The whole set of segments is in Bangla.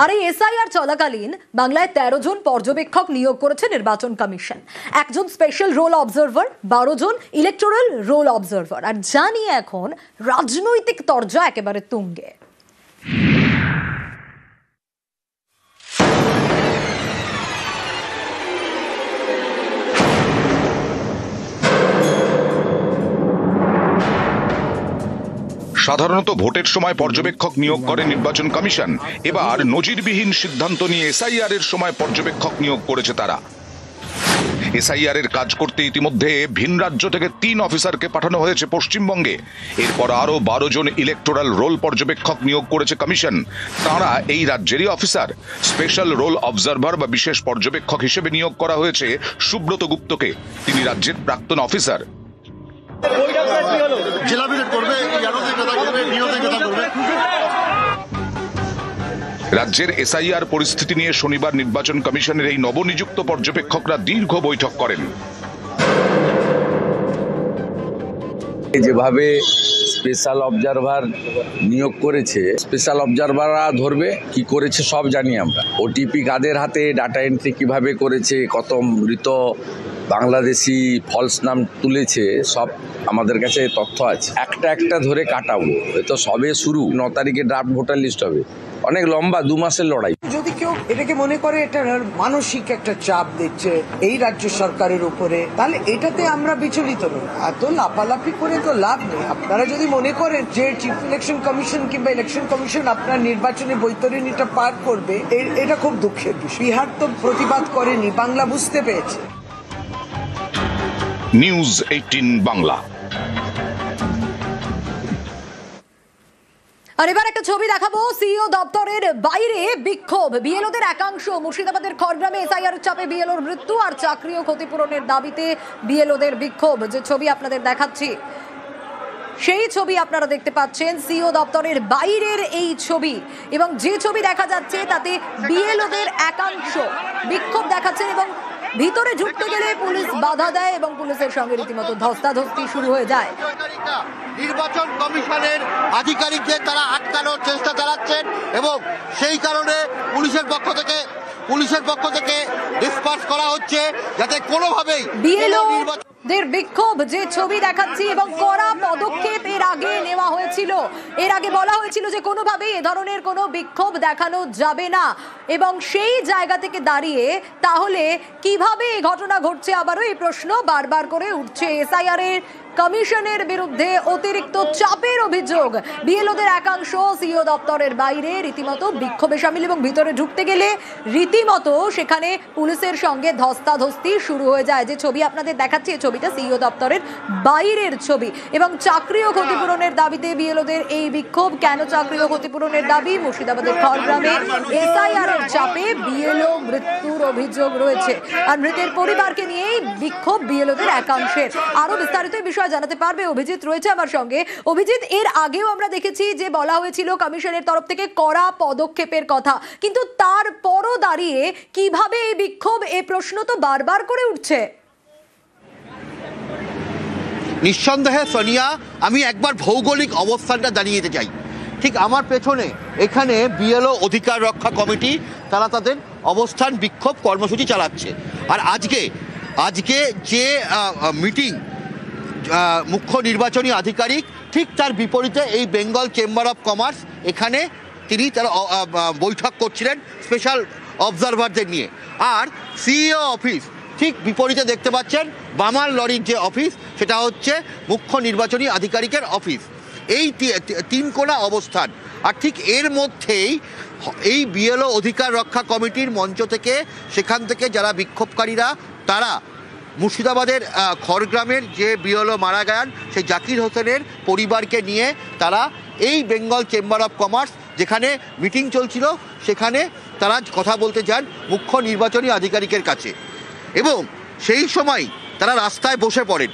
আর এই এসআইআর চলাকালীন বাংলায় 13 জন পর্যবেক্ষক নিয়োগ করেছে নির্বাচন কমিশন, একজন স্পেশাল রোল অবজারভার, 12 জন ইলেকটোরাল রোল অবজারভার। আর যা নিয়ে এখন রাজনৈতিক তরজা একেবারে তুঙ্গে। সাধারণত ভোটের সময় পর্যবেক্ষক নিয়োগ করে নির্বাচন কমিশন। এবার নজিরবিহীন সিদ্ধান্ত নিয়ে এসআইআর এর সময় পর্যবেক্ষক নিয়োগ করেছে তারা। এসআইআর এর কাজ করতে ইতিমধ্যে ভিন রাজ্য থেকে 3 অফিসারকে পাঠানো হয়েছে পশ্চিমবঙ্গে। এরপর আরো 12 জন ইলেকটোরাল রোল পর্যবেক্ষক নিয়োগ করেছে কমিশন। তারা এই রাজ্যেরই অফিসার। স্পেশাল রোল অবজারভার বা বিশেষ পর্যবেক্ষক হিসেবে নিয়োগ করা হয়েছে সুব্রত গুপ্তকে। তিনি রাজ্যের প্রাক্তন অফিসার। রাজ্যের এসআইআর পরিস্থিতি নিয়ে শনিবার নির্বাচন কমিশনের এই নবনিযুক্ত পর্যবেক্ষকরা দীর্ঘ বৈঠক করেন। যেভাবে স্পেশাল অবজারভার নিয়োগ করেছে, স্পেশাল অবজারভাররা ধরবে কি করেছে সব জানি আমরা। ওটিপি কাদের হাতে, ডাটা এন্ট্রি কিভাবে করেছে, কত মৃত বাংলাদেশি ফলস নাম তুলেছে, সব আমাদের কাছে তথ্য আছে। একটা একটা ধরে কাটাবো। এ তো সবে শুরু। 9 তারিখে ড্রাফট ভোটার লিস্ট হবে। অনেক লম্বা 2 মাসের লড়াই। যদি কেউ এটাকে মনে করে এটা মানসিক একটা চাপ দিচ্ছে এই রাজ্য সরকারের উপরে, তাহলে এটাতে আমরা বিচলিত নই। এত লাফালাফি করে তো লাভ নেই। আপনারা যদি মনে করেন যে চিফ ইলেকশন কমিশন কিংবা ইলেকশন কমিশন আপনার নির্বাচনী বৈতরণীটা পার করবে, এটা খুব দুঃখের বিষয়। বিহার তো প্রতিবাদ করেনি, বাংলা বুঝতে পেরেছে। নিউজ 18 বাংলা। আর এবার একটা ছবি দেখাবো। সিইও দপ্তরের বাইরে বিক্ষোভ। বিএলওদের একাংশ। মুর্শিদাবাদের খড়গ্রামে এসআইআর চাপে বিএলওর মৃত্যু আর চাকরি ও ক্ষতিপূরণের দাবিতে বিএলওদের বিক্ষোভ। যে ছবি আপনাদের দেখাচ্ছি, সেই ছবি আপনারা দেখতে পাচ্ছেন। সিইও দপ্তরের বাইরের এই ছবি, এবং যে ছবি দেখা যাচ্ছে তাতে বিএলওদের একাংশ বিক্ষোভ দেখাচ্ছেন এবং ভিতরে ঢুকতে গেলে পুলিশ বাধা দেয় এবং পুলিশের সঙ্গে রীতিমতো ধস্তাধস্তি শুরু হয়ে যায়। নির্বাচন কমিশনের আধিকারিকদের তারা আটকানোর চেষ্টা চালাচ্ছেন এবং সেই কারণে পুলিশের পক্ষ থেকে ডিসপার্স করা হচ্ছে যাতে কোনোভাবেই বিএলওদের বিক্ষোভ যে ছবি দেখাচ্ছি এবং কড়া পদক্ষেপ এর আগে নেওয়া হয়েছিল। এর আগে বলা হয়েছিল যে কোনোভাবেই এ ধরনের কোনো বিক্ষোভ দেখানো যাবে না, এবং সেই জায়গা থেকে দাঁড়িয়ে তাহলে কিভাবে এই ঘটনা ঘটছে আবারও এই প্রশ্ন বারবার করে উঠছে। এসআইআর এর কমিশনের বিরুদ্ধে অতিরিক্ত চাপের অভিযোগ। বিএলওদের একাংশ সিইও দপ্তরের বাইরে রীতিমতো বিক্ষোভে সামিল এবং ভিতরে ঢুকতে গেলে রীতিমতো সেখানে পুলিশের সঙ্গে ধস্তাধস্তি শুরু হয়ে যায়। যে ছবি আপনাদের দেখাচ্ছি, এই ছবিটা সিইও দপ্তরের বাইরের ছবি। এবং চাকরি ও ক্ষতিপূরণের দাবিতে বিএলওদের এই বিক্ষোভ। কেন চাকরি ও ক্ষতিপূরণের দাবি? মুর্শিদাবাদের খড়গ্রামে এসআইআর এর চাপে বিএলও মৃত্যুর অভিযোগ রয়েছে, আর মৃতের পরিবারকে নিয়েই বিক্ষোভ বিএলওদের একাংশের। আরো বিস্তারিত বিষয় জানাতে পারবে অভিজিৎ রয়েছে আমার সঙ্গে। অভিজিৎ, এর আগেও আমরা দেখেছি যে বলা হয়েছিল কমিশনের তরফ থেকে কড়া পদক্ষেপের কথা, কিন্তু তারপরও দাঁড়িয়ে কিভাবে এই বিক্ষোভ, এই প্রশ্ন তো বারবার করে উঠছে। নিঃসন্দেহে সোনিয়া, আমি একবার ভৌগোলিক অবস্থানটা জানিয়ে দিতে চাই। ঠিক আমার পেছনে এখানে বিএলও অধিকার রক্ষা কমিটি তারা তাদের অবস্থান বিক্ষোভ কর্মসূচি চালাচ্ছে। আর আজকে যে মিটিং মুখ্য নির্বাচনী আধিকারিক, ঠিক তার বিপরীতে এই বেঙ্গল চেম্বার অফ কমার্স, এখানে তারা বৈঠক করছিলেন স্পেশাল অবজারভারদের নিয়ে। আর সিইও অফিস ঠিক বিপরীতে দেখতে পাচ্ছেন বামাল লরির যে অফিস, সেটা হচ্ছে মুখ্য নির্বাচনী আধিকারিকের অফিস। এই 3 কোণা অবস্থান। আর ঠিক এর মধ্যেই এই বিএলও অধিকার রক্ষা কমিটির মঞ্চ থেকে, সেখান থেকে যারা বিক্ষোভকারীরা তারা মুর্শিদাবাদের খড়গ্রামের যে বিএলও মারা গেলেন সেই জাকির হোসেনের পরিবারকে নিয়ে তারা এই বেঙ্গল চেম্বার অফ কমার্স যেখানে মিটিং চলছিল সেখানে তারা কথা বলতে যান মুখ্য নির্বাচনী আধিকারিকের কাছে, এবং সেই সময় তারা রাস্তায় বসে পড়েন।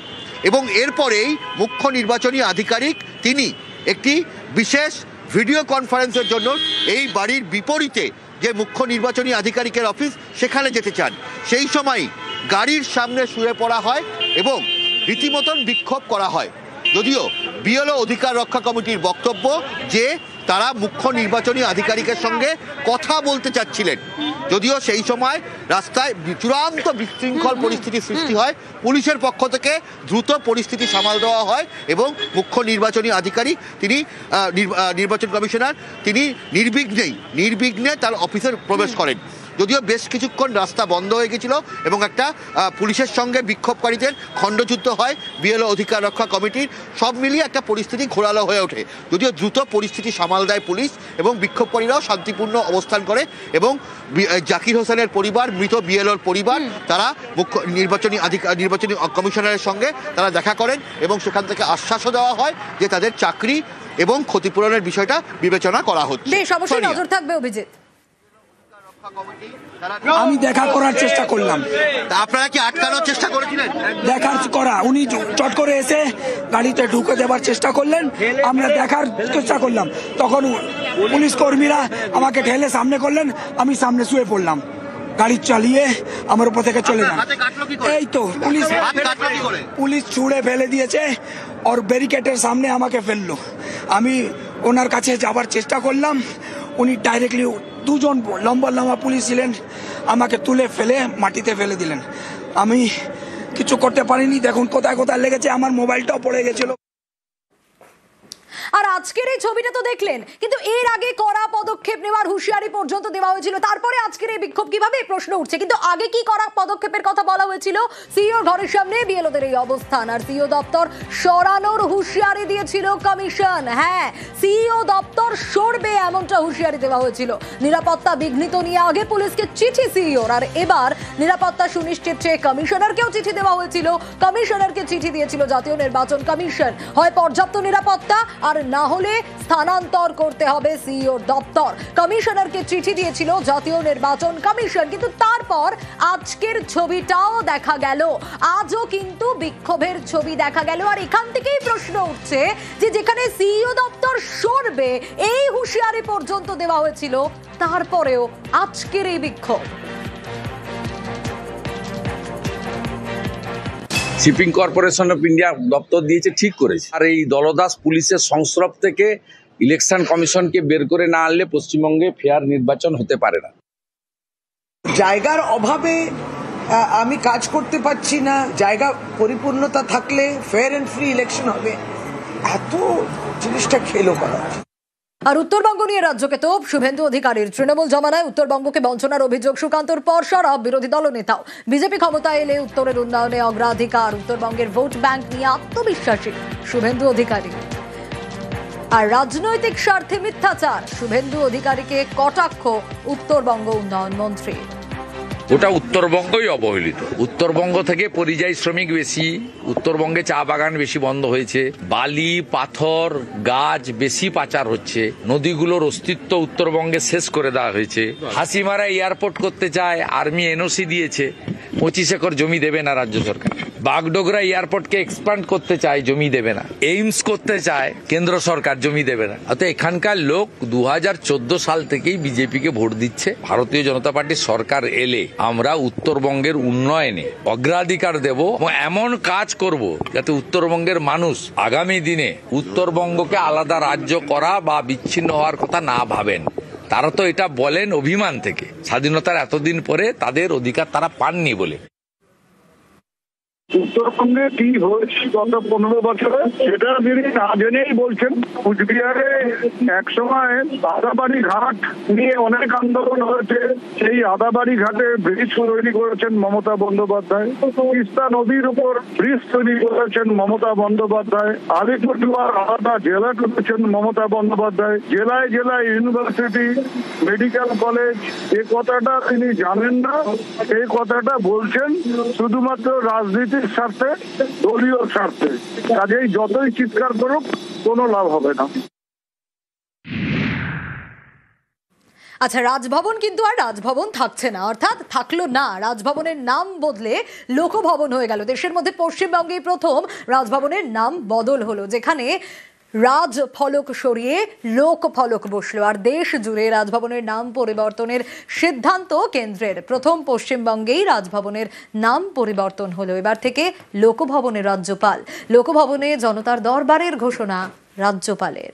এবং এরপরেই মুখ্য নির্বাচনী আধিকারিক তিনি একটি বিশেষ ভিডিও কনফারেন্সের জন্য এই বাড়ির বিপরীতে যে মুখ্য নির্বাচনী আধিকারিকের অফিস সেখানে যেতে চান। সেই সময় গাড়ির সামনে শুয়ে পড়া হয় এবং রীতিমতন বিক্ষোভ করা হয়। যদিও বিএলও অধিকার রক্ষা কমিটির বক্তব্য যে তারা মুখ্য নির্বাচনী আধিকারিকের সঙ্গে কথা বলতে চাচ্ছিলেন। যদিও সেই সময় রাস্তায় চূড়ান্ত বিশৃঙ্খল পরিস্থিতির সৃষ্টি হয়, পুলিশের পক্ষ থেকে দ্রুত পরিস্থিতি সামাল দেওয়া হয় এবং মুখ্য নির্বাচনী আধিকারিক তিনি নির্বাচন কমিশনার তিনি নির্বিঘ্নে তার অফিসে প্রবেশ করেন। যদিও বেশ কিছুক্ষণ রাস্তা বন্ধ হয়ে গেছিল এবং একটা পুলিশের সঙ্গে বিক্ষোভকারীদের খণ্ডযুদ্ধ হয় বিএলও অধিকার রক্ষা কমিটির, সব মিলিয়ে একটা পরিস্থিতি ঘোরালো হয়ে ওঠে। যদিও দ্রুত পরিস্থিতি সামাল দেয় পুলিশ এবং বিক্ষোভকারীরাও শান্তিপূর্ণ অবস্থান করে এবং জাকির হোসেনের পরিবার, মৃত বিএলওর পরিবার, তারা মুখ্য নির্বাচনী কমিশনারের সঙ্গে তারা দেখা করেন এবং সেখান থেকে আশ্বাসও দেওয়া হয় যে তাদের চাকরি এবং ক্ষতিপূরণের বিষয়টা বিবেচনা করা হচ্ছে। বেশ, অবশ্যই নজর থাকবে অভিজিৎ। আমি দেখা করার চেষ্টা করলাম। আপনারা কি আটকানোর চেষ্টা করেছিলেন? উনি চট করে এসে গাড়িতে ঢুকে দেবার চেষ্টা করলেন, আমরা দেখার চেষ্টা করলাম, তখন পুলিশ কর্মীরা আমাকে ঠেলে সামনে করলেন, আমি সামনে শুয়ে পড়লাম, গাড়ি চালিয়ে আমার উপর থেকে চলে যান। এই তো পুলিশ ছুঁড়ে ফেলে দিয়েছে আর ব্যারিকেডের সামনে আমাকে ফেললো। আমি ওনার কাছে যাবার চেষ্টা করলাম, উনি ডাইরেক্টলি দুজন লম্বা পুলিশ ছিলেন, আমাকে তুলে ফেলে মাটিতে ফেলে দিলেন। আমি কিছু করতে পারিনি। দেখুন কোথায় কোথায় লেগেছে, আমার মোবাইলটাও পড়ে গেছিল। আর আজকের এই ছবিটা তো দেখলেন, কিন্তু এর আগে কড়া পদক্ষেপ নেওয়ার হুঁশিয়ারি পর্যন্ত দেওয়া হয়েছিল, তারপরে আজকের এই বিক্ষোভ কিভাবে প্রশ্ন উঠছে। কিন্তু আগে কি কড়া পদক্ষেপের কথা বলা হয়েছিল? সিইও ঘরের সামনে বিএলওদের এই অবস্থান আর সিইও দপ্তর সরানোর হুঁশিয়ারি দিয়েছিল কমিশন। হ্যাঁ, সিইও দপ্তর সরবে এমনটা হুঁশিয়ারি দেওয়া হয়েছিল। নিরাপত্তা বিঘ্নিত নিয়ে আগে পুলিশকে চিঠি সিইওর, আর এবার নিরাপত্তা সুনিশ্চিত চেয়ে কমিশনারকেও চিঠি দেওয়া হয়েছিল। কমিশনারকে চিঠি দিয়েছিল জাতীয় নির্বাচন কমিশন, হয় পর্যাপ্ত নিরাপত্তা আর না হলে স্থানান্তর করতে হবে সিইওর দপ্তর। কমিশনারকে চিঠি দিয়েছিল জাতীয় নির্বাচন কমিশন। কিন্তু তারপর আজকের ছবিটাও দেখা গেল, আজও কিন্তু বিক্ষোভের ছবি দেখা গেল। আর এখান থেকেই প্রশ্ন উঠছে যে যেখানে সিইও দপ্তর সরবে এই হুঁশিয়ারি পর্যন্ত দেওয়া হয়েছিল, তারপরেও আজকের এই বিক্ষোভ। শিপিং কর্পোরেশন অফ ইন্ডিয়া দপ্তর দিয়েছে, ঠিক করেছে। আর এই দলদাস পুলিশের সংস্রব থেকে ইলেকশন কমিশনকে বের করে না আনলে পশ্চিমবঙ্গে ফেয়ার নির্বাচন হতে পারে না। জায়গার অভাবে আমি কাজ করতে পারছি না, জায়গা পরিপূর্ণতা থাকলে ফেয়ার অ্যান্ড ফ্রি ইলেকশন হবে, এত জিনিসটা খেলো করা। আর উত্তরবঙ্গ নিয়ে রাজ্যকে তোপ শুভেন্দু অধিকারীর। তৃণমূল জমানায় উত্তরবঙ্গকে বঞ্চনার অভিযোগ সুকান্তর পর সরব বিরোধী দলনেতাও। বিজেপি ক্ষমতায় এলে উত্তরের উন্নয়নে অগ্রাধিকার, উত্তরবঙ্গের ভোট ব্যাংক নিয়ে আত্মবিশ্বাসী শুভেন্দু অধিকারী। আর রাজনৈতিক স্বার্থে মিথ্যাচার, শুভেন্দু অধিকারীকে কটাক্ষ উত্তরবঙ্গ উন্নয়ন মন্ত্রী। ওটা উত্তরবঙ্গই অবহেলিত। উত্তরবঙ্গ থেকে পরিযায়ী শ্রমিক বেশি, উত্তরবঙ্গে চা বাগান বেশি বন্ধ হয়েছে, বালি পাথর গাছ বেশি পাচার হচ্ছে, নদীগুলোর অস্তিত্ব উত্তরবঙ্গে শেষ করে দেওয়া হয়েছে। হাসিমারা এয়ারপোর্ট করতে চায়, আর্মি এনওসি দিয়েছে, 25 একর জমি দেবে না রাজ্য সরকার। বাগডোগরা এয়ারপোর্টকে এক্সপ্যান্ড করতে চায়, জমি দেবে না। এইমস করতে চায় কেন্দ্র সরকার, জমি দেবে না। অর্থাৎ এখানকার লোক 2014 সাল থেকেই বিজেপিকে ভোট দিচ্ছে। ভারতীয় জনতা পার্টির সরকার এলে আমরা উত্তরবঙ্গের উন্নয়নে অগ্রাধিকার দেব এবং এমন কাজ করব যাতে উত্তরবঙ্গের মানুষ আগামী দিনে উত্তরবঙ্গকে আলাদা রাজ্য করা বা বিচ্ছিন্ন হওয়ার কথা না ভাবেন। তারা তো এটা বলেন অভিমান থেকে, স্বাধীনতার এতদিন পরে তাদের অধিকার তারা পাননি বলে। উত্তরবঙ্গে কি হয়েছে গত 15 বছরে সেটা তিনি না জেনেই বলছেন। কুচবিহারে একসময় আদাবাড়ি ঘাট নিয়ে অনেক আন্দোলন হয়েছে, সেই আদাবাড়ি ঘাটে ব্রিজ তৈরি করেছেন মমতা বন্দ্যোপাধ্যায়। তিস্তা নদীর উপর ব্রিজ তৈরি করেছেন মমতা বন্দ্যোপাধ্যায়। আলিপুরদুয়ার আলাদা জেলা করেছেন মমতা বন্দ্যোপাধ্যায়। জেলায় জেলায় ইউনিভার্সিটি, মেডিকেল কলেজ, এ কথাটা তিনি জানেন না। এই কথাটা বলছেন শুধুমাত্র রাজনীতি স্বার্থে, দলীয় স্বার্থে। কাজেই যতই চিৎকার করুক কোনো লাভ হবে না। আচ্ছা, রাজভবন কিন্তু আর রাজভবন থাকছে না, অর্থাৎ থাকলো না। রাজভবনের নাম বদলে লোকভবন হয়ে গেল। দেশের মধ্যে পশ্চিমবঙ্গেই প্রথম রাজভবনের নাম বদল হলো, যেখানে রাজ ফলক সরিয়ে লোক ফলক বসলো। আর দেশ জুড়ে রাজভবনের নাম পরিবর্তনের সিদ্ধান্ত কেন্দ্রের। প্রথম পশ্চিমবঙ্গেই রাজভবনের নাম পরিবর্তন হলো। এবার থেকে লোকভবনের রাজ্যপাল। লোকভবনে জনতার দরবারের ঘোষণা রাজ্যপালের।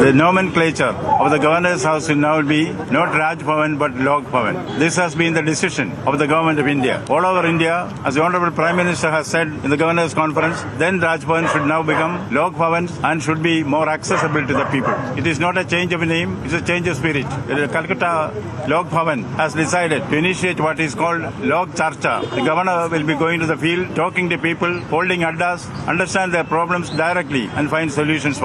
The nomenclature of the governor's house will now be not Raj Bhavan but Lok Bhavan. This has been the decision of the government of India. All over India, as the Honorable Prime Minister has said in the governor's conference, then Raj Bhavan should now become Lok Bhavan and should be more accessible to the people. It is not a change of name, it's a change of spirit. The Calcutta Lok Bhavan has decided to initiate what is called Lok Charcha. The governor will be going to the field, talking to people, holding addas, understand their problems directly and find solutions for